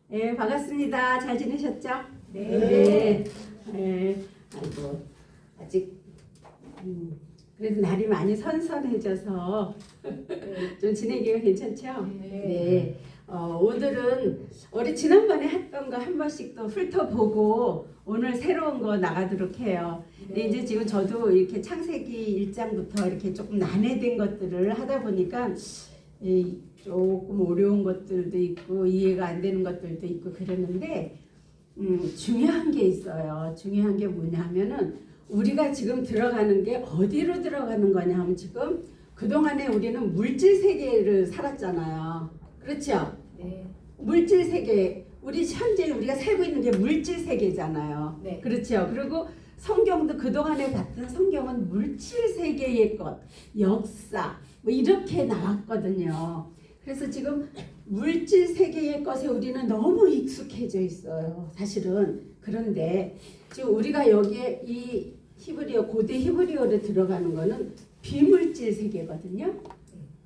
네, 반갑습니다. 잘 지내셨죠? 네. 아이고, 아직, 그래도 날이 많이 선선해져서 좀 지내기가 괜찮죠? 네. 오늘은 우리 지난번에 했던 거 한 번씩 또 훑어보고 오늘 새로운 거 나가도록 해요. 근데 이제 지금 저도 이렇게 창세기 1장부터 이렇게 조금 난해된 것들을 하다 보니까 조금 어려운 것들도 있고 이해가 안 되는 것들도 있고 그러는데 중요한 게 있어요. 중요한 게 뭐냐면은 우리가 지금 들어가는 게 어디로 들어가는 거냐 하면 지금 그동안에 우리는 물질 세계를 살았잖아요. 그렇죠? 네. 물질 세계, 우리 현재 우리가 살고 있는 게 물질 세계잖아요. 네. 그렇죠? 그리고 성경도 그동안에 봤던 성경은 물질 세계의 것, 역사 뭐 이렇게 나왔거든요. 그래서 지금 물질 세계의 것에 우리는 너무 익숙해져 있어요. 사실은. 그런데 지금 우리가 여기에 이 히브리어, 고대 히브리어로 들어가는 거는 비물질 세계거든요.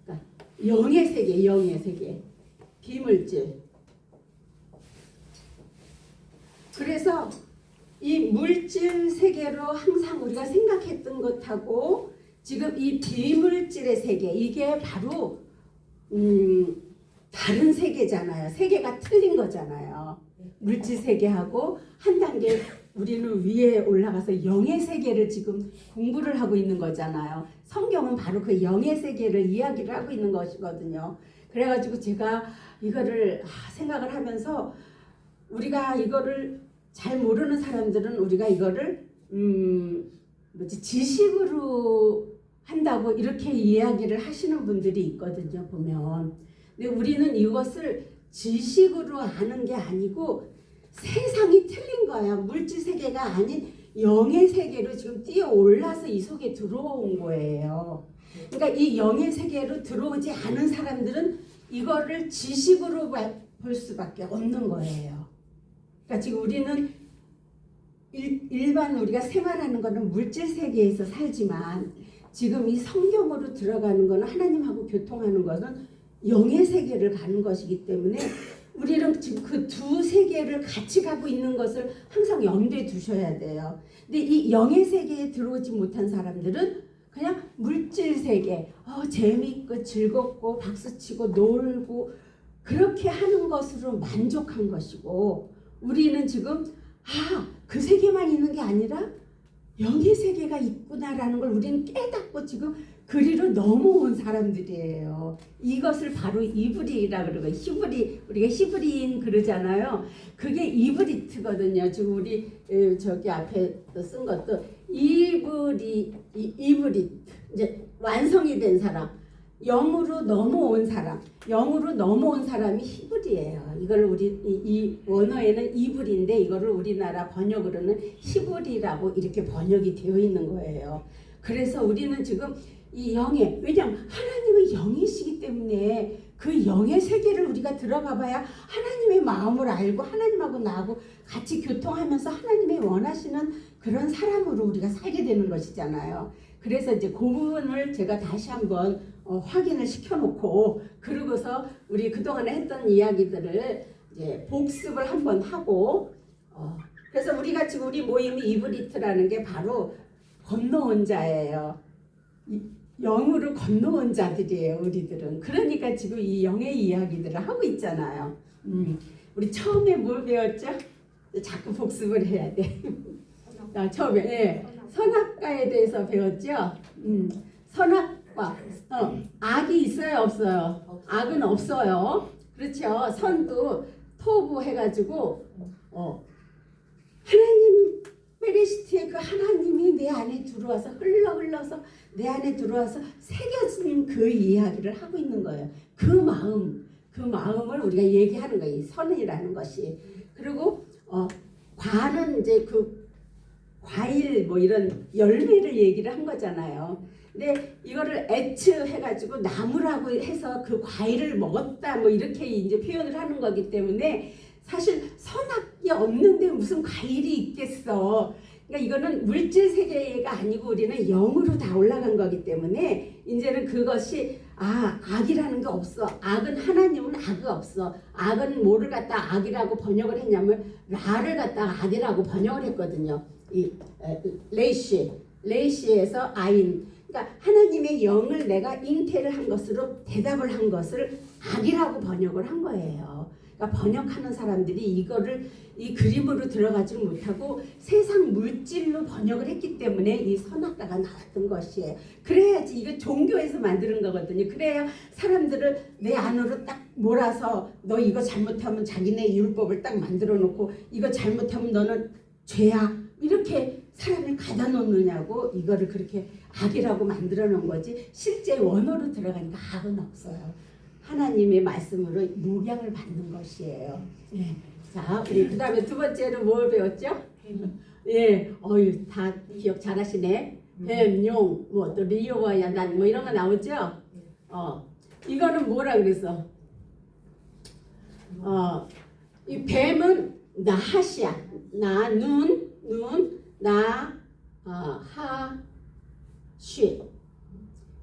그러니까 영의 세계, 영의 세계. 비물질. 그래서 이 물질 세계로 항상 우리가 생각했던 것하고 지금 이 비물질의 세계, 이게 바로 다른 세계잖아요. 세계가 틀린 거잖아요. 물질 세계하고 한 단계 우리는 위에 올라가서 영의 세계를 지금 공부를 하고 있는 거잖아요. 성경은 바로 그 영의 세계를 이야기를 하고 있는 것이거든요. 그래가지고 제가 이거를 생각을 하면서 우리가 이거를 잘 모르는 사람들은 우리가 이거를 지식으로 한다고 이렇게 이야기를 하시는 분들이 있거든요. 보면. 근데 우리는 이것을 지식으로 아는 게 아니고 세상이 틀린 거야. 물질 세계가 아닌 영의 세계로 지금 뛰어 올라서 이 속에 들어온 거예요. 그러니까 이 영의 세계로 들어오지 않은 사람들은 이거를 지식으로 볼 수밖에 없는 거예요. 그러니까 지금 우리는 일반 우리가 생활하는 거는 물질 세계에서 살지만 지금 이 성경으로 들어가는 거는 하나님하고 교통하는 것은 영의 세계를 가는 것이기 때문에 우리는 지금 그 두 세계를 같이 가고 있는 것을 항상 염두에 두셔야 돼요. 근데 이 영의 세계에 들어오지 못한 사람들은 그냥 물질 세계, 재미있고 즐겁고 박수치고 놀고 그렇게 하는 것으로 만족한 것이고 우리는 지금 그 세계만 있는 게 아니라 영의 세계가 있구나라는 걸 우리는 깨닫고 지금 그리로 넘어온 사람들이에요. 이것을 바로 이브리라고 그러고 우리가 히브리인 그러잖아요. 그게 이브리트거든요. 지금 우리 저기 앞에 쓴 것도 이브리트 이제 완성이 된 사람, 영으로 넘어온 사람, 영으로 넘어온 사람이 히브리예요. 이걸 우리 이 원어에는 이브리인데 이거를 우리나라 번역으로는 히브리라고 이렇게 번역이 되어 있는 거예요. 그래서 우리는 지금 이 영의, 왜냐하면 하나님은 영이시기 때문에 그 영의 세계를 우리가 들어가 봐야 하나님의 마음을 알고 하나님하고 나하고 같이 교통하면서 하나님의 원하시는 그런 사람으로 우리가 살게 되는 것이잖아요. 그래서 이제 그 부분을 제가 다시 한번 확인을 시켜놓고 그러고서 우리 그동안에 했던 이야기들을 이제 복습을 한번 하고 그래서 우리가 지금 우리 모임이 이브리트라는 게 바로 건너온 자예요. 영으로 건너온 자들이에요. 우리들은. 그러니까 지금 이 영의 이야기들을 하고 있잖아요. 우리 처음에 뭘 배웠죠? 자꾸 복습을 해야 돼. 처음에 선악과에 대해서 배웠죠. 선악과 악이 있어요, 없어요? 악은 없어요. 그렇죠. 선도 토부 해가지고 하나님 베레시트의 그 하나님이 내 안에 들어와서 흘러서 내 안에 들어와서 새겨진 그 이야기를 하고 있는 거예요. 그 마음을 우리가 얘기하는 거예요. 이 선이라는 것이. 그리고 과는 이제 그 과일 뭐 이런 열매를 얘기를 한 거잖아요. 근데 이거를 에츠 해가지고 나무라고 해서 그 과일을 먹었다 뭐 이렇게 이제 표현을 하는 거기 때문에 사실 선악이 없는데 무슨 과일이 있겠어. 그러니까 이거는 물질 세계가 아니고 우리는 영으로 다 올라간 거기 때문에 이제는 그것이 악이라는 게 없어. 악은 하나님은 악이 없어. 악은 뭐를 갖다 악이라고 번역을 했냐면 라를 갖다가 악이라고 번역을 했거든요. 이 레이시에서 아인. 그러니까 하나님의 영을 내가 잉태를 한 것으로 대답을 한 것을 악이라고 번역을 한 거예요. 그러니까 번역하는 사람들이 이거를 이 그림으로 들어가지 못하고 세상 물질로 번역을 했기 때문에 이 선악과가 나왔던 것이에요. 그래야지 이거 종교에서 만드는 거거든요. 그래야 사람들을 내 안으로 딱 몰아서 너 이거 잘못하면 자기네 율법을 딱 만들어 놓고 이거 잘못하면 너는 죄야. 이렇게 사람을 가다 놓느냐고 이거를 그렇게 악이라고 만들어 놓은 거지 실제 원어로 들어가니까 악은 없어요. 하나님의 말씀으로 목양을 받는 것이에요. 예. 자, 우리 그다음에 두 번째로 뭘 배웠죠? 예, 다 기억 잘하시네. 뱀, 용, 뭐 또 리오와 야단 뭐 이런 거 나오죠? 이거는 뭐라 그래서? 이 뱀은 나하시야. 눈, 하시.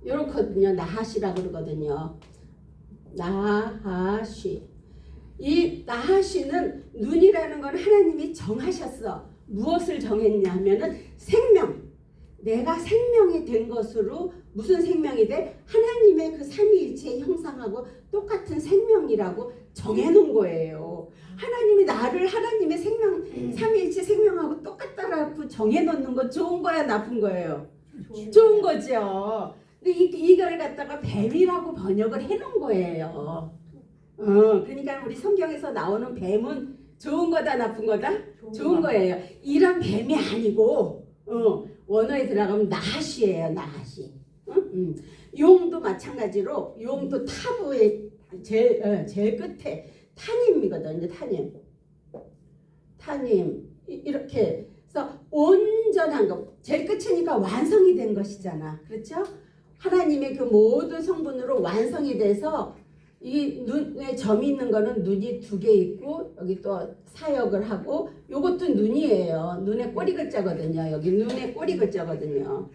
요렇거든요. 나하시라고 그러거든요. 나하시. 이 나하시는 눈이라는 건 하나님이 정하셨어. 무엇을 정했냐면은 생명. 내가 생명이 된 것으로 무슨 생명이 돼? 하나님의 그 삼위일체의 형상하고 똑같은 생명이라고 정해놓은 거예요. 하나님이 나를 하나님의 생명, 삼위일체 생명하고 똑같다라고 정해놓는 건 좋은 거야, 나쁜 거예요? 좋은 거죠. 근데 이걸 갖다가 뱀이라고 번역을 해놓은 거예요. 그러니까 우리 성경에서 나오는 뱀은 좋은 거다, 나쁜 거다? 좋은 거예요. 이런 뱀이 아니고, 원어에 들어가면 나하시예요, 나하시. 용도 마찬가지로, 용도 타부의 제일 끝에 타님이거든요, 타님. 이렇게 해서 온전한 것, 제일 끝이니까 완성이 된 것이잖아. 그렇죠? 하나님의 그 모든 성분으로 완성이 돼서 이 눈에 점이 있는 거는 눈이 2개 있고 여기 또 사역을 하고 요것도 눈이에요. 눈에 꼬리 글자거든요. 여기 눈에 꼬리 글자거든요.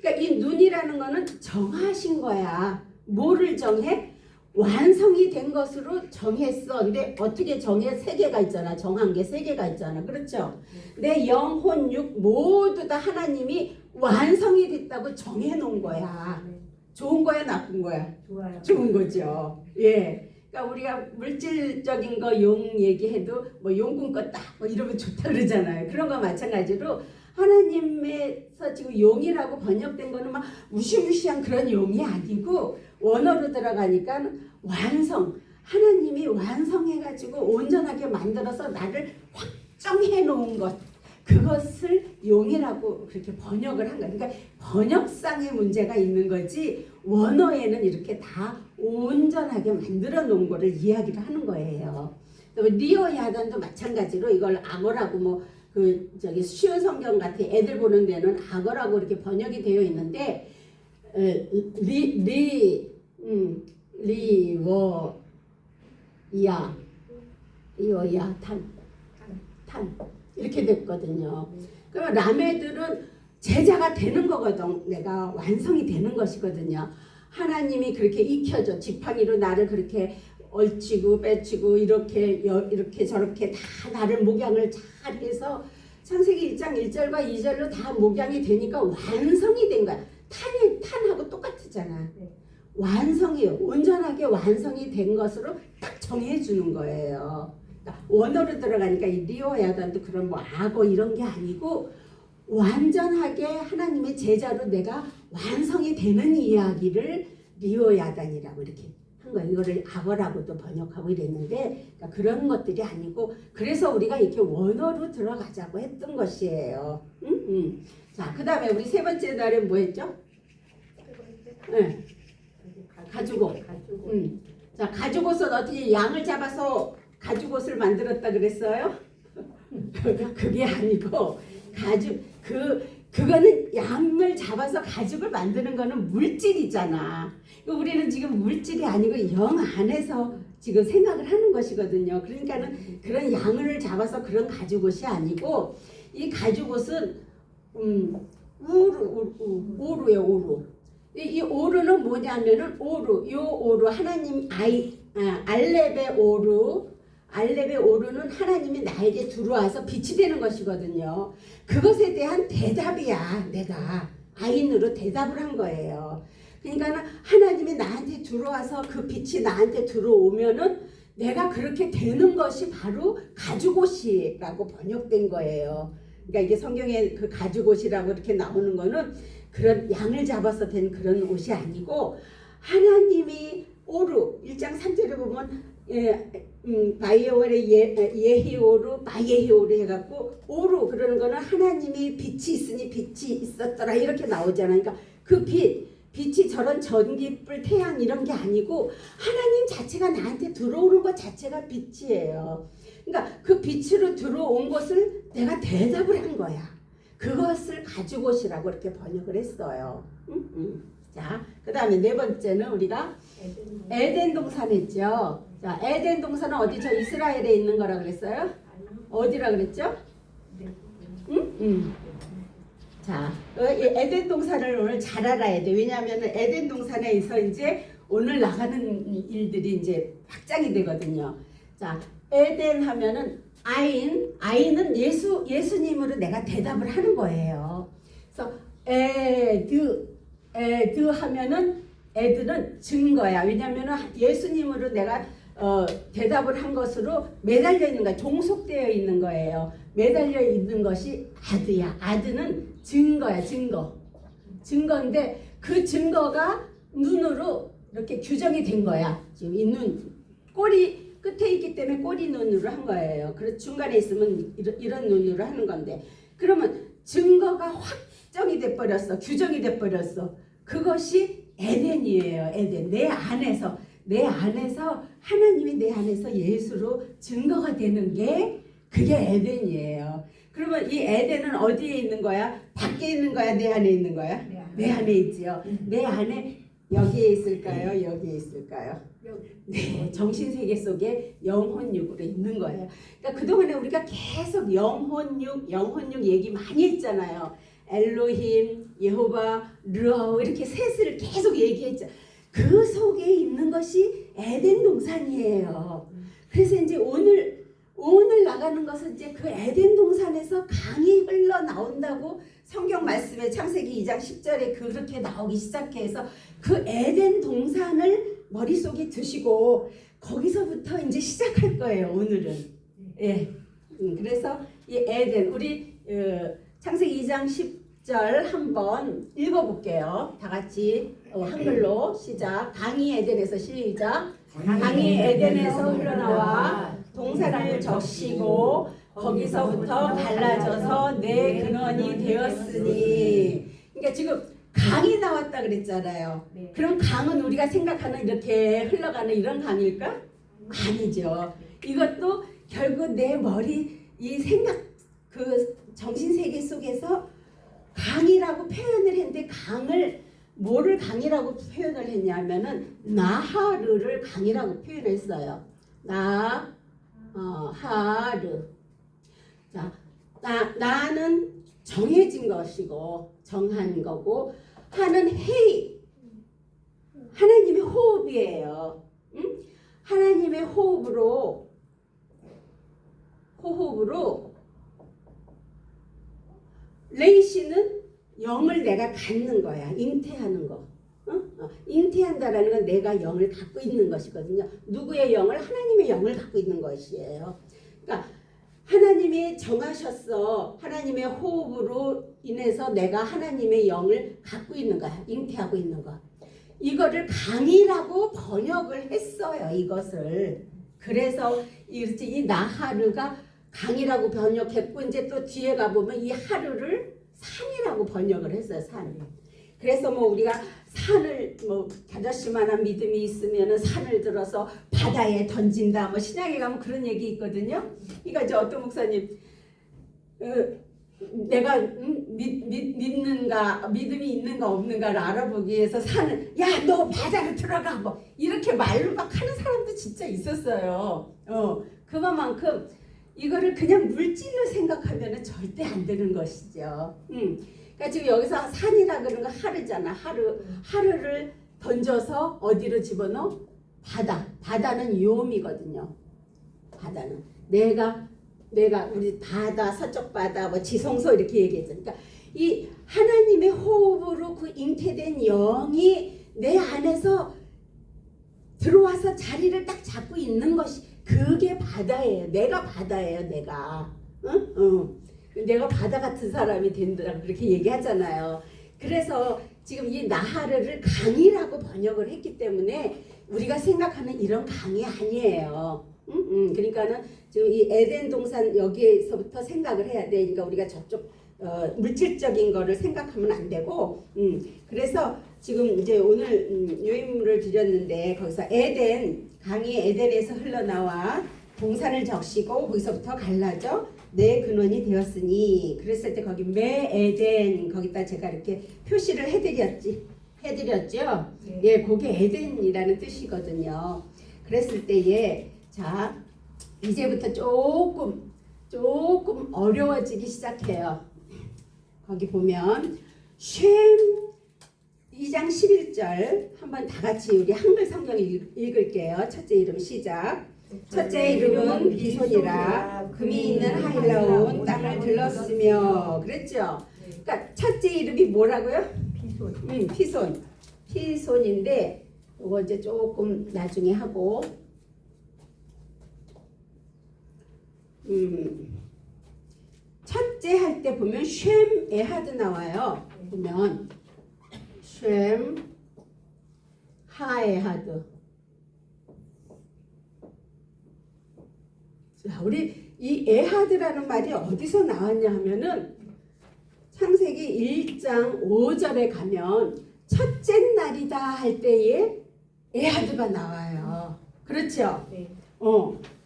그러니까 이 눈이라는 거는 정하신 거야. 뭐를 정해? 완성이 된 것으로 정했어. 근데 어떻게 정해? 3개가 있잖아. 정한 게 3개가 있잖아. 그렇죠? 내 영혼, 육 모두 다 하나님이 완성이 됐다고 정해놓은 거야. 좋은 거야, 나쁜 거야? 좋아요. 좋은 거죠. 예. 그러니까 우리가 물질적인 거 용 얘기해도 뭐 용꾼 껐다 뭐 이러면 좋다 그러잖아요. 그런 거 마찬가지로 하나님에서 지금 용이라고 번역된 거는 막 무시무시한 그런 용이 아니고 원어로 들어가니까 완성. 하나님이 완성해가지고 온전하게 만들어서 나를 확정해 놓은 것. 그것을 용이라고 그렇게 번역을 한 거야. 그러니까 번역상의 문제가 있는 거지 원어에는 이렇게 다 온전하게 만들어 놓은 거를 이야기를 하는 거예요. 또 리오 야단도 마찬가지로 이걸 악어라고 뭐 쉬운 성경 같은 애들 보는 데는 악어라고 이렇게 번역이 되어 있는데 리워야 탄 이렇게 됐거든요. 그러면 라메들은 제자가 되는 거거든. 내가 완성이 되는 것이거든요. 하나님이 그렇게 익혀줘. 지팡이로 나를 그렇게 얼치고 빼치고 이렇게 저렇게 다 나를 목양을 잘 해서 창세기 1장 1절과 2절로 다 목양이 되니까 완성이 된 거야. 탄하고 똑같잖아. 완성이에요. 온전하게 완성이 된 것으로 딱 정해주는 거예요. 그러니까 원어로 들어가니까 이 리오야단도 그런 뭐 악어 이런 게 아니고 완전하게 하나님의 제자로 내가 완성이 되는 이야기를 리오야단이라고 이렇게 한 거예요. 이거를 악어라고도 번역하고 이랬는데 그러니까 그런 것들이 아니고 그래서 우리가 이렇게 원어로 들어가자고 했던 것이에요. 자, 그 다음에 우리 세 번째 날에 뭐 했죠? 네. 가죽옷. 자, 가죽옷은 어떻게 양을 잡아서 가죽옷을 만들었다 그랬어요? 그게 아니고 그거는 양을 잡아서 가죽을 만드는 거는 물질이잖아. 우리는 지금 물질이 아니고 영 안에서 지금 생각을 하는 것이거든요. 그러니까는 그런 양을 잡아서 그런 가죽옷이 아니고 이 가죽옷은 우루예요. 우루. 이 오르는 뭐냐면은 오르 하나님 알렙의 오르는 하나님이 나에게 들어와서 빛이 되는 것이거든요. 그것에 대한 대답이야. 내가 아인으로 대답을 한 거예요. 그러니까 하나님이 나한테 들어와서 그 빛이 나한테 들어오면은 내가 그렇게 되는 것이 바로 가죽옷이라고 번역된 거예요. 그러니까 이게 성경에 그 가죽옷이라고 이렇게 나오는 거는 그런 양을 잡아서 된 그런 옷이 아니고 하나님이 오르 1장 3절에 보면 바이오의 예히오르 바예히오르 해갖고 오르 그러는 거는 하나님이 빛이 있으니 빛이 있었더라 이렇게 나오잖아요. 그러니까 그 빛이 저런 전기불 태양 이런 게 아니고 하나님 자체가 나한테 들어오는 것 자체가 빛이에요. 그러니까 그 빛으로 들어온 것을 내가 대답을 한 거야. 그것을 가죽옷이라고 이렇게 번역을 했어요. 자, 그 다음에 네 번째는 우리가 에덴 동산 했죠. 자, 에덴 동산은 어디 저 이스라엘에 있는 거라 그랬어요? 어디라 그랬죠? 자, 에덴 동산을 오늘 잘 알아야 돼. 왜냐하면 에덴 동산에서 이제 오늘 나가는 일들이 이제 확장이 되거든요. 자, 에덴 하면은 아인은 예수님으로 내가 대답을 하는 거예요. 그래서 에드 하면은 에드는 증거야. 왜냐하면은 예수님으로 내가 대답을 한 것으로 매달려 있는 거야. 종속되어 있는 거예요. 매달려 있는 것이 아드야. 아드는 증거야. 증거인데 그 증거가 눈으로 이렇게 규정이 된 거야. 지금 이 눈 꼬리 끝에 있기 때문에 꼬리 눈으로 한 거예요. 그래서 중간에 있으면 이런 눈으로 하는 건데 그러면 증거가 확정이 돼버렸어. 규정이 돼버렸어. 그것이 에덴이에요. 에덴. 내 안에서 하나님이 내 안에서 예수로 증거가 되는 게 그게 에덴이에요. 그러면 이 에덴은 어디에 있는 거야? 밖에 있는 거야? 내 안에 있는 거야? 내 안에 있지요. 내 안에 여기에 있을까요? 여기에 있을까요? 네, 정신세계 속에 영혼육으로 있는 거예요. 그러니까 그동안에 우리가 계속 영혼육 얘기 많이 했잖아요. 엘로힘, 예호바, 르아우 이렇게 셋을 계속 얘기했죠. 그 속에 있는 것이 에덴 동산이에요. 그래서 이제 오늘 나가는 것은 이제 그 에덴 동산에서 강이 흘러 나온다고 성경 말씀에 창세기 2장 10절에 그렇게 나오기 시작해서 그 에덴 동산을 머릿속에 두시고 거기서부터 이제 시작할 거예요. 오늘은. 예. 그래서 이 에덴 우리 창세기 2장 10절 한번 읽어볼게요. 다 같이 한글로 시작. 강이 에덴에서 시작. 강이 에덴에서 흘러나와 동산을 적시고 거기서부터 갈라져서 내 근원이 되었으니. 그러니까 지금 강이 나왔다 그랬잖아요. 네. 그럼 강은 우리가 생각하는 이렇게 흘러가는 이런 강일까? 아니죠. 이것도 결국 내 머리 이 생각 그 정신세계 속에서 강이라고 표현을 했는데 뭐를 강이라고 표현을 했냐면은 나하르를 강이라고 표현했어요. 하르. 자, 나는 정해진 것이고 정한 거고 하는 헤이 하나님의 호흡이에요. 하나님의 호흡으로 레이시는 영을 내가 갖는 거야. 잉태하는 거. 잉태한다라는 건 내가 영을 갖고 있는 것이거든요. 누구의 영을? 하나님의 영을 갖고 있는 것이에요. 그러니까 하나님이 정하셨어. 하나님의 호흡으로 인해서 내가 하나님의 영을 갖고 있는 거야. 잉태하고 있는 거. 이거를 강이라고 번역을 했어요. 이것을. 그래서 이 나하르가 강이라고 번역했고 이제 또 뒤에 가보면 이 하루를 산이라고 번역을 했어요. 산. 그래서 뭐 우리가 산을 뭐 다저씨만한 믿음이 있으면은 산을 들어서 바다에 던진다. 뭐 신약에 가면 그런 얘기 있거든요. 그러니까 이제 어떤 목사님 내가 믿는가 믿음이 있는가 없는가를 알아보기 위해서 산을 야 너 바다로 들어가 뭐 이렇게 말로 막 하는 사람도 진짜 있었어요. 그만큼 이거를 그냥 물질로 생각하면은 절대 안 되는 것이죠. 그러니까 지금 여기서 산이라 그러는 거 하르잖아. 하르를 던져서 어디로 집어넣어? 바다. 바다는 요음이거든요. 바다는 내가 우리 바다, 서쪽 바다, 뭐 지성소 이렇게 얘기했잖아. 그러니까 이 하나님의 호흡으로 그 잉태된 영이 내 안에서 들어와서 자리를 딱 잡고 있는 것이 그게 바다예요. 내가 바다예요. 내가. 응? 응. 내가 바다 같은 사람이 된다 그렇게 얘기하잖아요. 그래서 지금 이 나하르를 강이라고 번역을 했기 때문에 우리가 생각하는 이런 강이 아니에요. 그러니까는 지금 이 에덴 동산 여기에서부터 생각을 해야 돼. 그러니까 우리가 저쪽 물질적인 거를 생각하면 안 되고, 그래서 지금 이제 오늘 요인물을 드렸는데 거기서 에덴 강이 에덴에서 흘러나와 동산을 적시고 거기서부터 갈라져 내 근원이 되었으니 그랬을 때 거기 매 에덴 거기다 제가 이렇게 표시를 해드렸죠. 네. 예, 그게 에덴이라는 뜻이거든요. 그랬을 때에 자 이제부터 조금 어려워지기 시작해요. 거기 보면 쉔 2장 11절 한번 다 같이 우리 한글 성경 읽을게요. 첫째 이름 시작. 첫째 이름은 비손이라 금이 있는 하일라온 땅을 들렀으며 그랬죠. 그러니까 첫째 이름이 뭐라고요? 피손. 피손인데 이거 이제 조금 나중에 하고 첫째 할 때 보면 쉔 에하드 나와요. 보면 쉔 하에하드. 자, 우리 이 에하드라는 말이 어디서 나왔냐 하면은 창세기 1장 5절에 가면 첫째 날이다 할 때에 에하드가 나와요. 그렇죠? 네.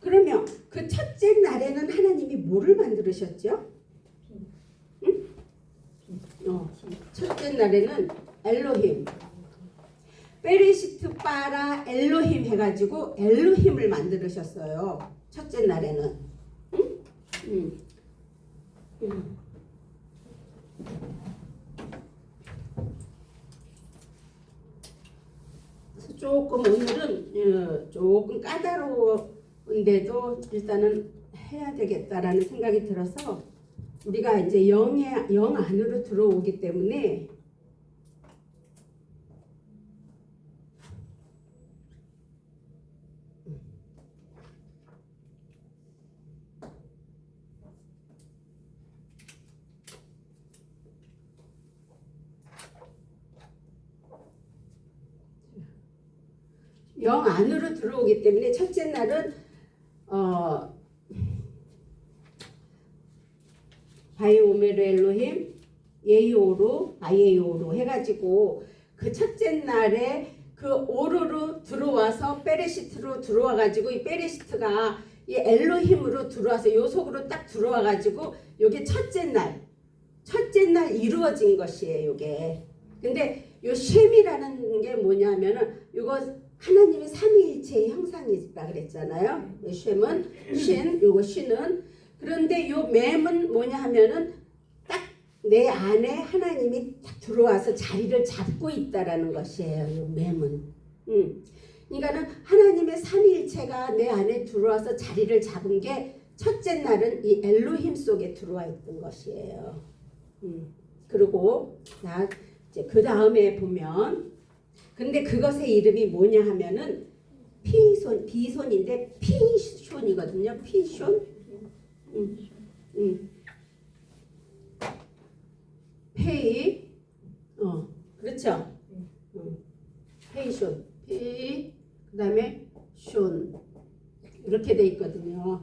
그러면 그 첫째 날에는 하나님이 뭐를 만들으셨죠? 응? 첫째 날에는 엘로힘. 베레시트 바라 엘로힘 해가지고 엘로힘을 만들으셨어요. 첫째 날에는. 조금 오늘은 조금 까다로운데도 일단은 해야 되겠다라는 생각이 들어서 우리가 이제 영 안으로 들어오기 때문에 영 안으로 들어오기 때문에 첫째 날은 바이오메르 엘로힘 예이오루 바이에이오루 해가지고 그 첫째 날에 그 오르로 들어와서 베레시트로 들어와가지고 이 베레시트가 이 엘로힘으로 들어와서 요 속으로 딱 들어와가지고 요게 첫째 날 이루어진 것이에요. 요게 근데 요 셈이라는 게 뭐냐면은 요거 하나님의 삼위일체의 형상이다 그랬잖아요. 셈은 요거 신은 그런데 요 맴은 뭐냐 하면은 딱 내 안에 하나님이 딱 들어와서 자리를 잡고 있다라는 것이에요. 요 맴은. 그러니까는 하나님의 삼위일체가 내 안에 들어와서 자리를 잡은 게 첫째 날은 이 엘로힘 속에 들어와 있던 것이에요. 그리고 자 이제 그 다음에 보면 근데 그것의 이름이 뭐냐 하면은 비손인데 피숀이거든요. 피숀. 페이. 그렇죠. 페이숀. 그다음에 숀. 이렇게 돼 있거든요.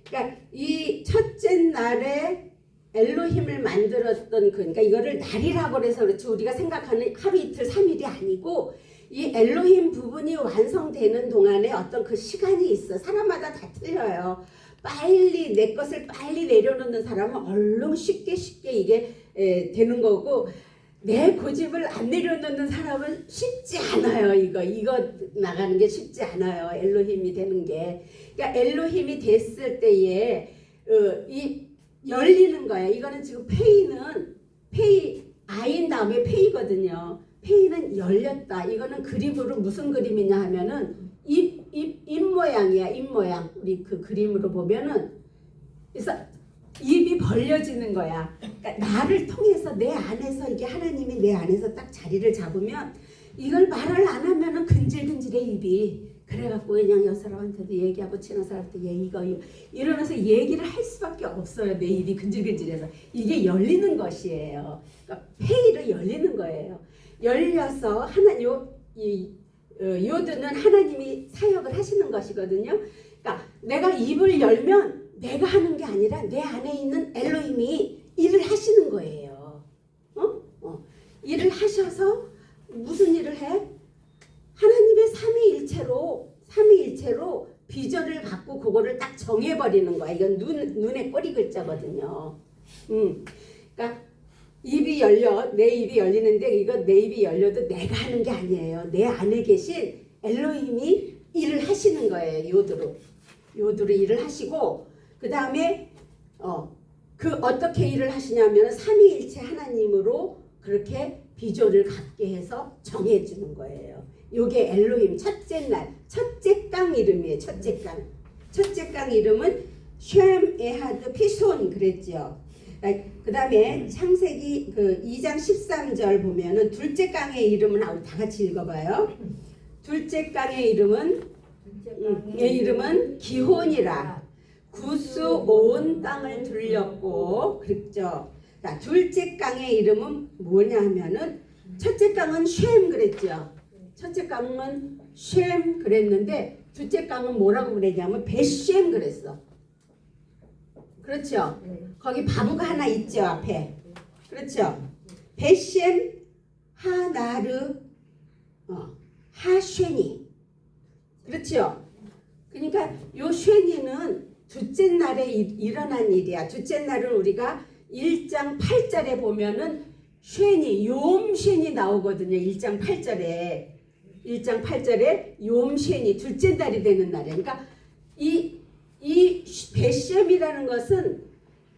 그러니까 이 첫째 날에 엘로힘을 만들었던 그러니까 이거를 날이라고 그래서 그렇지 우리가 생각하는 하루 이틀 3일이 아니고 이 엘로힘 부분이 완성되는 동안에 어떤 그 시간이 있어. 사람마다 다 틀려요. 빨리 내 것을 빨리 내려놓는 사람은 얼른 쉽게 이게 되는 거고 내 고집을 안 내려놓는 사람은 쉽지 않아요. 이거 나가는 게 쉽지 않아요. 엘로힘이 되는 게. 그러니까 엘로힘이 됐을 때에 이 열리는 거예요. 이거는 지금 페이는 페이 아인 다음에 페이거든요. 페이는 열렸다. 이거는 그림으로 무슨 그림이냐 하면은 입 모양이야. 입 모양. 우리 그 그림으로 보면은 그래서 입이 벌려지는 거야. 그러니까 나를 통해서 내 안에서 이게 하나님이 내 안에서 딱 자리를 잡으면 이걸 말을 안 하면은 근질근질해 입이. 그래갖고 그냥 여 사람한테도 얘기하고 친한 사람한테 이거 이러면서 얘기를 할 수밖에 없어요. 내 입이 근질근질해서 이게 열리는 것이에요. 그러니까 페이로 열리는 거예요. 열려서 요드는 하나님이 사역을 하시는 것이거든요. 그러니까 내가 입을 열면 내가 하는 게 아니라 내 안에 있는 엘로힘이 일을 하시는 거예요. 일을 하셔서 무슨 일을 해? 하나님의 삼위일체로 비전을 갖고 그거를 딱 정해버리는 거야. 이건 눈에 꼬리 글자거든요. 그러니까 입이 열려, 내 입이 열리는데 이거 내 입이 열려도 내가 하는 게 아니에요. 내 안에 계신 엘로힘이 일을 하시는 거예요. 요드로 일을 하시고 그 다음에 어떻게 일을 하시냐면 삼위일체 하나님으로 그렇게 비조를 갖게 해서 정해주는 거예요. 요게 엘로힘 첫째 강 이름이에요. 첫째 강 이름은 쉔 에하드 피손 그랬죠. 그 다음에 창세기 2장 13절 보면은 둘째 강의 이름은 우리 다 같이 읽어봐요. 둘째 강의 이름은 기혼이라 구수 온 땅을 둘렸고 그랬죠. 자, 둘째 강의 이름은 뭐냐 하면은 첫째 강은 쉔 그랬죠. 첫째 강은 쉔 그랬는데 둘째 강은 뭐라고 그랬냐면 벳쉔 그랬어. 그렇죠. 거기 바보가 하나 있죠 앞에. 그렇죠. 벳쉔 하나르 하쉐니. 그렇죠. 그러니까 요 쉐니는 둘째 날에 일어난 일이야. 둘째 날은 우리가 1장 8절에 보면은 쉐니, 욤쉐니 나오거든요. 1장 8절에 욤쉐니 둘째 날이 되는 날이에요. 그러니까 이 벳쉔이라는 것은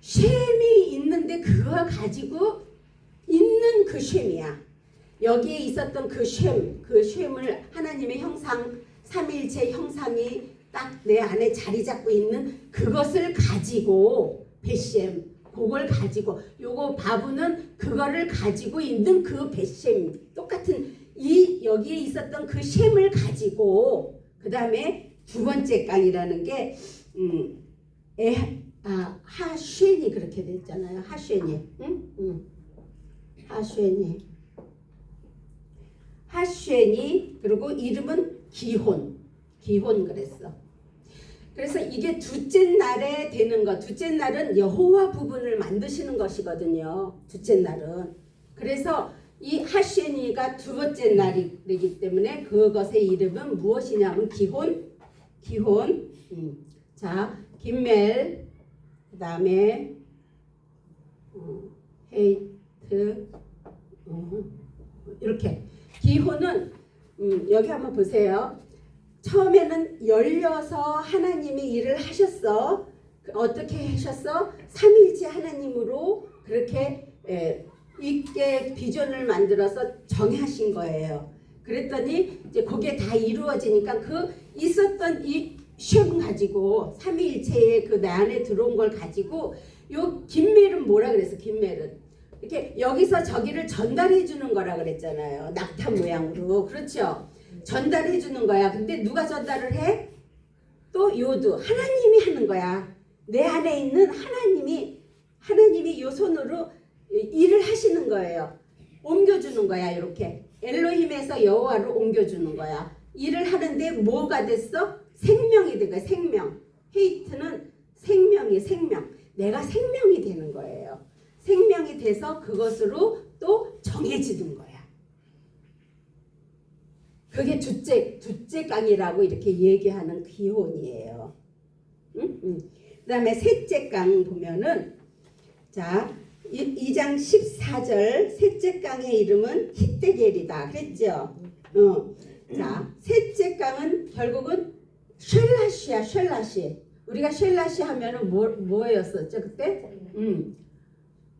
쉔이 있는데 그거 가지고 있는 그 쉔이야. 여기에 있었던 그 쉔을 하나님의 형상, 삼위일체 형상이 딱 내 안에 자리 잡고 있는 그것을 가지고 벳쉔 그걸 가지고 요거 바브는 그거를 가지고 있는 그 벳쉔 똑같은 여기에 있었던 그 쉔을 가지고 그 다음에 두 번째 강이라는 게 하쉐니 그렇게 됐잖아요. 하쉐니 하쉐니 그리고 이름은 기혼 그랬어. 그래서 이게 둘째 날에 되는 것. 둘째 날은 여호와 부분을 만드시는 것이거든요. 둘째 날은. 그래서 이 하쉐니가 두 번째 날이기 때문에 그것의 이름은 무엇이냐면 기혼. 자, 김멜 그 다음에 헤이트 이렇게 기혼은 여기 한번 보세요. 처음에는 열려서 하나님이 일을 하셨어. 어떻게 하셨어? 삼위일체 하나님으로 그렇게 있게 비전을 만들어서 정하신 거예요. 그랬더니 이제 그게 다 이루어지니까 그 있었던 이 쉔 가지고 삼위일체의 그 내 안에 들어온 걸 가지고 요 김멜은 뭐라 그랬어? 김멜은 이렇게 여기서 저기를 전달해 주는 거라 그랬잖아요. 낙타 모양으로. 그렇죠? 전달해 주는 거야. 근데 누가 전달을 해? 또 요드 하나님이 하는 거야. 내 안에 있는 하나님이 요 손으로 일을 하시는 거예요. 옮겨주는 거야. 이렇게 엘로힘에서 여호와로 옮겨주는 거야. 일을 하는데 뭐가 됐어? 생명이 된 거야. 생명. 헤이트는 생명. 내가 생명이 되는 거예요. 생명이 돼서 그것으로 또 정해지는 거야. 그게 둘째 강이라고 이렇게 얘기하는 기혼이에요. 그 다음에 셋째 강 보면은 자 2장 14절 셋째 강의 이름은 히데겔이다 그랬죠. 자 셋째 강은 결국은 쉘라시야. 우리가 쉘라시 하면은 뭐였었죠 그때?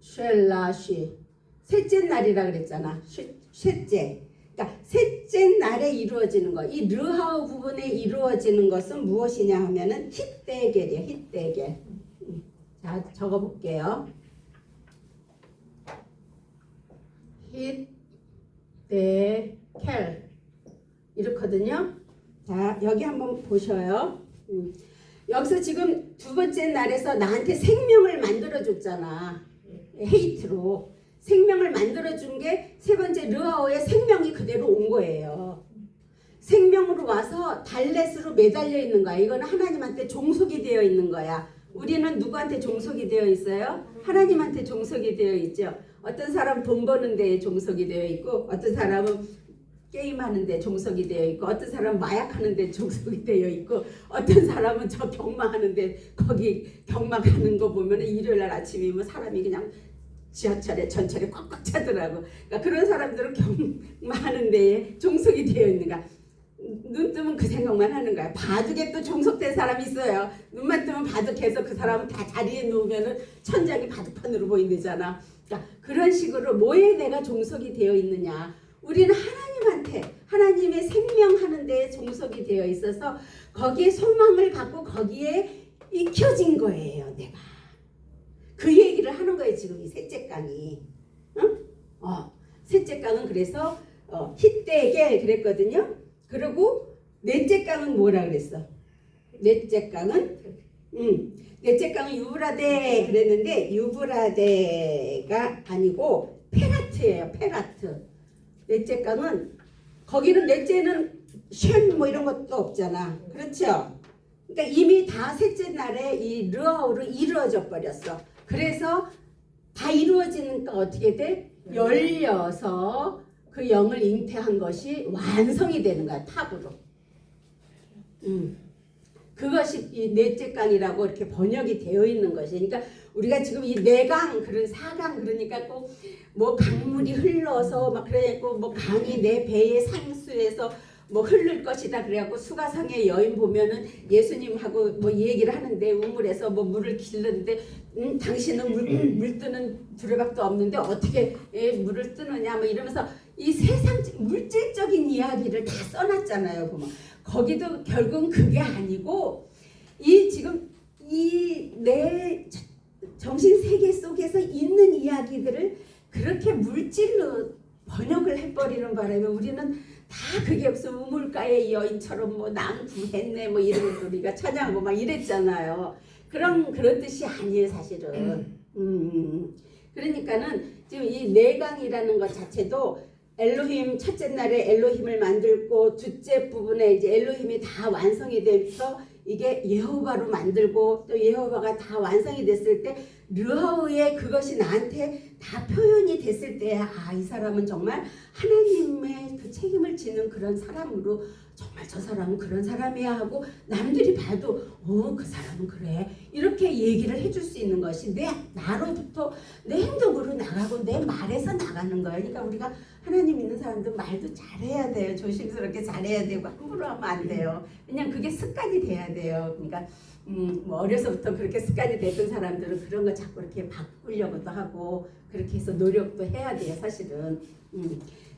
쉘라시. 셋째 날이라 그랬잖아. 셋째. 그러니까 셋째 날에 이루어지는 거. 이 르하우 부분에 이루어지는 것은 무엇이냐 하면은 hit대겔이에요. hit대겔. 자, 적어 볼게요. hit대겔. 이렇거든요. 자, 여기 한번 보셔요. 여기서 지금 두 번째 날에서 나한테 생명을 만들어 줬잖아. 헤이트로. 생명을 만들어준 게 세 번째 르하오의 생명이 그대로 온 거예요. 생명으로 와서 달렛으로 매달려 있는 거야. 이거는 하나님한테 종속이 되어 있는 거야. 우리는 누구한테 종속이 되어 있어요? 하나님한테 종속이 되어 있죠. 어떤 사람은 돈 버는 데에 종속이 되어 있고, 어떤 사람은 게임하는 데 종속이 되어 있고, 어떤 사람은 마약하는 데 종속이 되어 있고, 어떤 사람은 저 경마하는 데 거기 경마하는 거 보면 일요일 날 아침이면 사람이 그냥 지하철에 전철에 꽉꽉 차더라고. 그러니까 그런 사람들은 경마하는 데에 종속이 되어 있는가. 눈 뜨면 그 생각만 하는 거야. 바둑에 또 종속된 사람이 있어요. 눈만 뜨면 바둑해서 그 사람은 다 자리에 누우면은 천장이 바둑판으로 보인대잖아. 그러니까 그런 식으로 뭐에 내가 종속이 되어 있느냐. 우리는 하나님한테 하나님의 생명하는 데에 종속이 되어 있어서 거기에 소망을 갖고 거기에 익혀진 거예요. 내가. 그 얘기를 하는 거예요. 지금 이 셋째 강이. 응? 셋째 강은 그래서 hit대겔 그랬거든요. 그리고 넷째 강은 뭐라 그랬어? 넷째 강은 넷째 강은 유브라데 그랬는데 유브라데가 아니고 페라트예요. 페라트. 넷째 강은 거기는 넷째는 쉔 뭐 이런 것도 없잖아. 그렇죠? 그러니까 이미 다 셋째 날에 이 르하우로 이루어져 버렸어. 그래서 다 이루어지니까 어떻게 돼? 열려서 그 영을 잉태한 것이 완성이 되는 거야. 탑으로. 그것이 이 넷째 강이라고 이렇게 번역이 되어 있는 것이. 그러니까 우리가 지금 이 내강, 그런 사강 그러니까 꼭 뭐 강물이 흘러서 막 그래갖고 뭐 강이 내 배에 상수해서 뭐 흐를 것이다 그래갖고 수가상의 여인 보면은 예수님하고 뭐 얘기를 하는데 우물에서 뭐 물을 길르는데 당신은 물 뜨는 두레박도 없는데 어떻게 물을 뜨느냐 뭐 이러면서 이 세상 물질적인 이야기를 다 써놨잖아요. 보면 거기도 결국은 그게 아니고 이 지금 이 내 정신 세계 속에서 있는 이야기들을 그렇게 물질로 번역을 해버리는 바람에 우리는 다 그게 무슨 우물가의 여인처럼 뭐 남 구했네 뭐 이런 우리가 찬양하고 막 이랬잖아요. 그런 뜻이 아니에요 사실은. 그러니까는 지금 이 내강이라는 것 자체도 엘로힘 첫째 날에 엘로힘을 만들고 둘째 부분에 이제 엘로힘이 다 완성이 돼서 이게 예호바로 만들고 또 예호바가 다 완성이 됐을 때 르하우의 그것이 나한테 다 표현이 됐을 때 아, 이 사람은 정말 하나님의 그 책임을 지는 그런 사람으로 정말 저 사람은 그런 사람이야 하고 남들이 봐도 그 사람은 그래 이렇게 얘기를 해줄 수 있는 것이 나로부터 내 행동으로 나가고 내 말에서 나가는 거예요. 그러니까 우리가 하나님 있는 사람들 말도 잘해야 돼요. 조심스럽게 잘해야 되고 함부로 하면 안 돼요. 그냥 그게 습관이 돼야 돼요. 그러니까 뭐 어려서부터 그렇게 습관이 됐던 사람들은 그런 거 자꾸 이렇게 바꾸려고도 하고 그렇게 해서 노력도 해야 돼요. 사실은.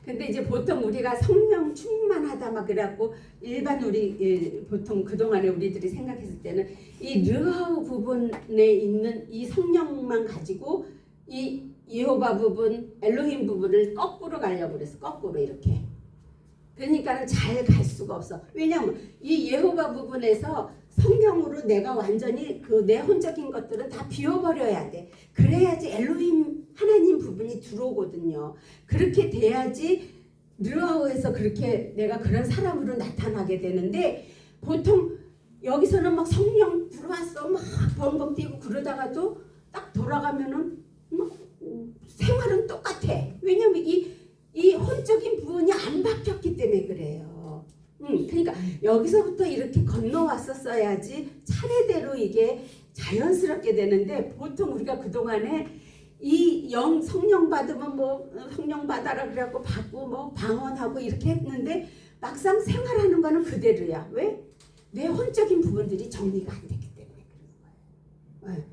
근데 이제 보통 우리가 성령 충만하다 막 그래갖고 일반 우리 보통 그동안에 우리들이 생각했을 때는 이 르하우 부분에 있는 이 성령만 가지고 이 예호바 부분, 엘로힘 부분을 거꾸로 가려고 그랬어. 거꾸로 이렇게. 그러니까는 잘 갈 수가 없어. 왜냐하면 이 예호바 부분에서 성경으로 내가 완전히 그 내 혼적인 것들은 다 비워버려야 돼. 그래야지 엘로힘 하나님 부분이 들어오거든요. 그렇게 돼야지 르하우에서 그렇게 내가 그런 사람으로 나타나게 되는데 보통 여기서는 막 성령 들어왔어 막 벙벙 뛰고 그러다가도 딱 돌아가면은 막 생활은 똑같아. 왜냐면 이 혼적인 부분이 안 바뀌었기 때문에 그래요. 그러니까 여기서부터 이렇게 건너왔었어야지 차례대로 이게 자연스럽게 되는데 보통 우리가 그동안에 이 성령 받으면 뭐 성령 받아라 그래갖고 받고 뭐 방언하고 이렇게 했는데 막상 생활하는 거는 그대로야. 왜? 내 혼적인 부분들이 정리가 안 됐기 때문에 그런 거예요.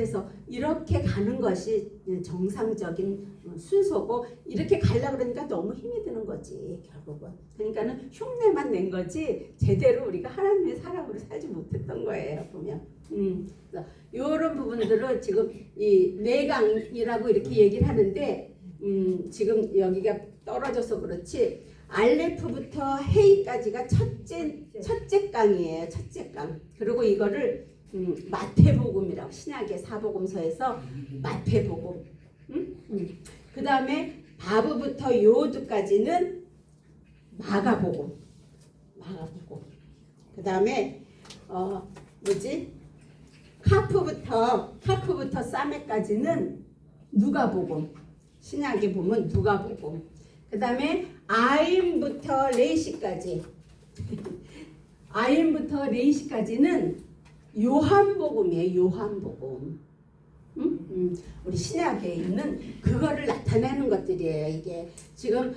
그래서 이렇게 가는 것이 정상적인 순서고 이렇게 가려고 그러니까 너무 힘이 드는 거지 결국은. 그러니까는 흉내만 낸 거지 제대로 우리가 하나님의 사람으로 살지 못했던 거예요 보면. 이런 부분들을 지금 이 내강이라고 이렇게 얘기를 하는데 지금 여기가 떨어져서 그렇지 알레프부터 헤이까지가 첫째 강이에요. 첫째 강. 그리고 이거를 마태복음이라고 신약의 사복음서에서 마태복음. 그 다음에 바브부터 요드까지는 마가복음. 그 다음에 카프부터 사메까지는 누가복음. 신약에 보면 누가복음. 그 다음에 아임부터 레이시까지 아임부터 레이시까지는 요한복음이에요. 요한복음. 우리 신약에 있는 그거를 나타내는 것들이에요. 이게 지금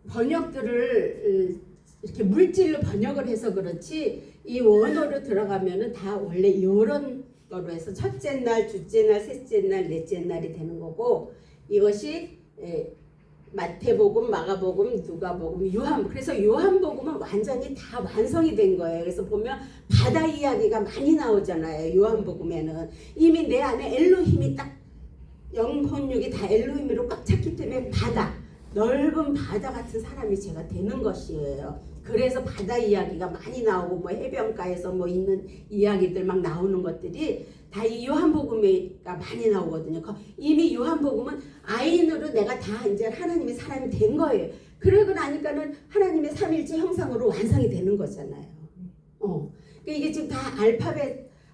번역들을 이렇게 물질로 번역을 해서 그렇지 이 원어로 들어가면은 다 원래 이런 거로 해서 첫째 날, 둘째 날, 셋째 날, 넷째 날이 되는 거고 이것이 마태복음, 마가복음, 누가복음, 요한. 그래서 요한복음은 완전히 다 완성이 된 거예요. 그래서 보면 바다 이야기가 많이 나오잖아요. 요한복음에는 이미 내 안에 엘로힘이 딱 영혼육이 다 엘로힘으로 꽉 찼기 때문에 바다, 넓은 바다 같은 사람이 제가 되는 것이에요. 그래서 바다 이야기가 많이 나오고 뭐 해변가에서 뭐 있는 이야기들 막 나오는 것들이 다 이 요한복음에가 많이 나오거든요. 이미 요한복음은 아인으로 내가 다 이제 하나님의 사람이 된 거예요. 그러고 나니까는 하나님의 삼일체 형상으로 완성이 되는 거잖아요. 그러니까 이게 지금 다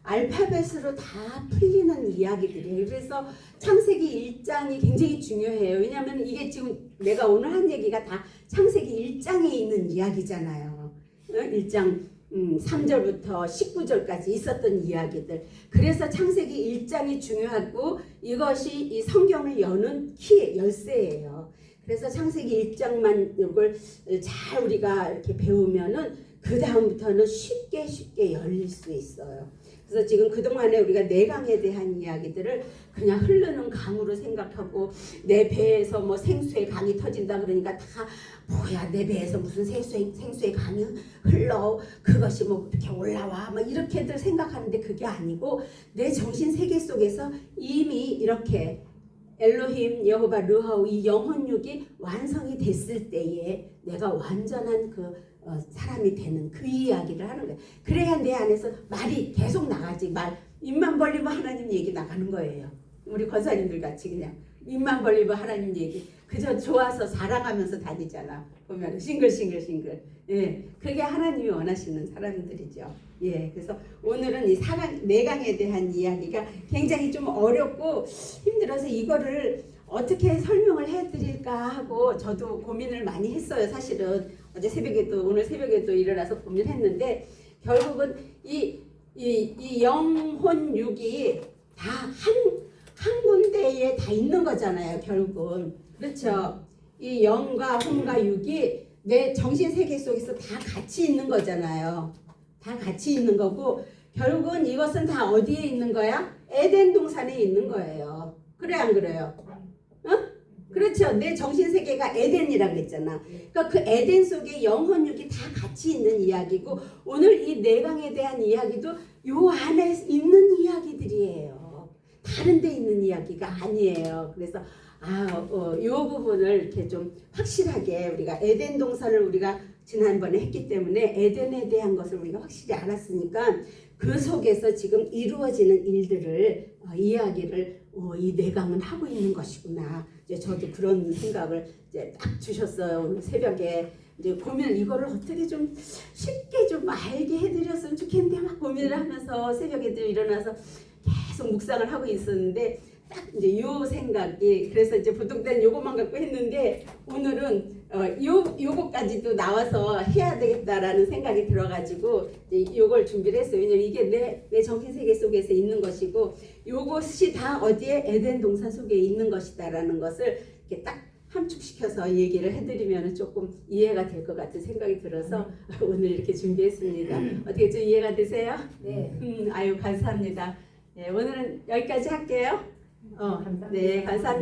알파벳으로 다 풀리는 이야기들이에요. 그래서 창세기 1장이 굉장히 중요해요. 왜냐하면 이게 지금 내가 오늘 한 얘기가 다 창세기 1장에 있는 이야기잖아요. 1장 3절부터 19절까지 있었던 이야기들. 그래서 창세기 1장이 중요하고 이것이 이 성경을 여는 열쇠예요. 그래서 창세기 1장만 이걸 잘 우리가 이렇게 배우면은 그 다음부터는 쉽게 열릴 수 있어요. 그래서 지금 그동안에 우리가 내강에 대한 이야기들을 그냥 흐르는 강으로 생각하고 내 배에서 뭐 생수의 강이 터진다 그러니까 다 뭐야 내 배에서 무슨 생수의 강이 흘러 그것이 뭐 이렇게 올라와 막 이렇게들 생각하는데 그게 아니고 내 정신 세계 속에서 이미 이렇게 엘로힘, 여호바, 르하우 이 영혼육이 완성이 됐을 때에 내가 완전한 그 사람이 되는 그 이야기를 하는 거예요. 그래야 내 안에서 말이 계속 나가지. 입만 벌리면 하나님 얘기 나가는 거예요. 우리 권사님들 같이 그냥 입만 벌리면 하나님 얘기 그저 좋아서 사랑하면서 다니잖아. 보면 싱글. 예, 그게 하나님이 원하시는 사람들이죠. 예, 그래서 오늘은 이 내강에 대한 이야기가 굉장히 좀 어렵고 힘들어서 이거를 어떻게 설명을 해드릴까 하고 저도 고민을 많이 했어요. 사실은 오늘 새벽에도 일어나서 고민했는데 결국은 이 영혼육이 다 한 군데에 다 있는 거잖아요. 결국은 그렇죠. 이 영과 혼과 육이 내 정신 세계 속에서 다 같이 있는 거잖아요. 다 같이 있는 거고 결국은 이것은 다 어디에 있는 거야? 에덴 동산에 있는 거예요. 그래 안 그래요? 그렇죠. 내 정신 세계가 에덴이라고 그랬잖아. 그러니까 그 에덴 속에 영혼육이 다 같이 있는 이야기고 오늘 이 내강에 대한 이야기도 요 안에 있는 이야기들이에요. 다른 데 있는 이야기가 아니에요. 그래서 요 부분을 이렇게 좀 확실하게 우리가 에덴 동산을 우리가 지난번에 했기 때문에 에덴에 대한 것을 우리가 확실히 알았으니까 그 속에서 지금 이루어지는 일들을 이야기를 이 내강은 하고 있는 것이구나. 이제 저도 그런 생각을 이제 딱 주셨어요. 오늘 새벽에 이제 고민을 이거를 어떻게 좀 쉽게 좀 알게 해드렸으면 좋겠는데 막 고민을 하면서 새벽에도 일어나서 계속 묵상을 하고 있었는데 딱 이제 요 생각이 그래서 이제 보통 때는 요것만 갖고 했는데 오늘은 요거까지도 나와서 해야 되겠다라는 생각이 들어가지고 이제 요걸 준비를 했어요. 왜냐면 이게 내 정신세계 속에서 있는 것이고 요것이 다 어디에 에덴 동산 속에 있는 것이다라는 것을 이렇게 딱 함축시켜서 얘기를 해드리면 조금 이해가 될 것 같은 생각이 들어서 오늘 이렇게 준비했습니다. 어떻게 좀 이해가 되세요? 네. 아유 감사합니다. 네, 오늘은 여기까지 할게요. 감사합니다. 네, 감사합니다.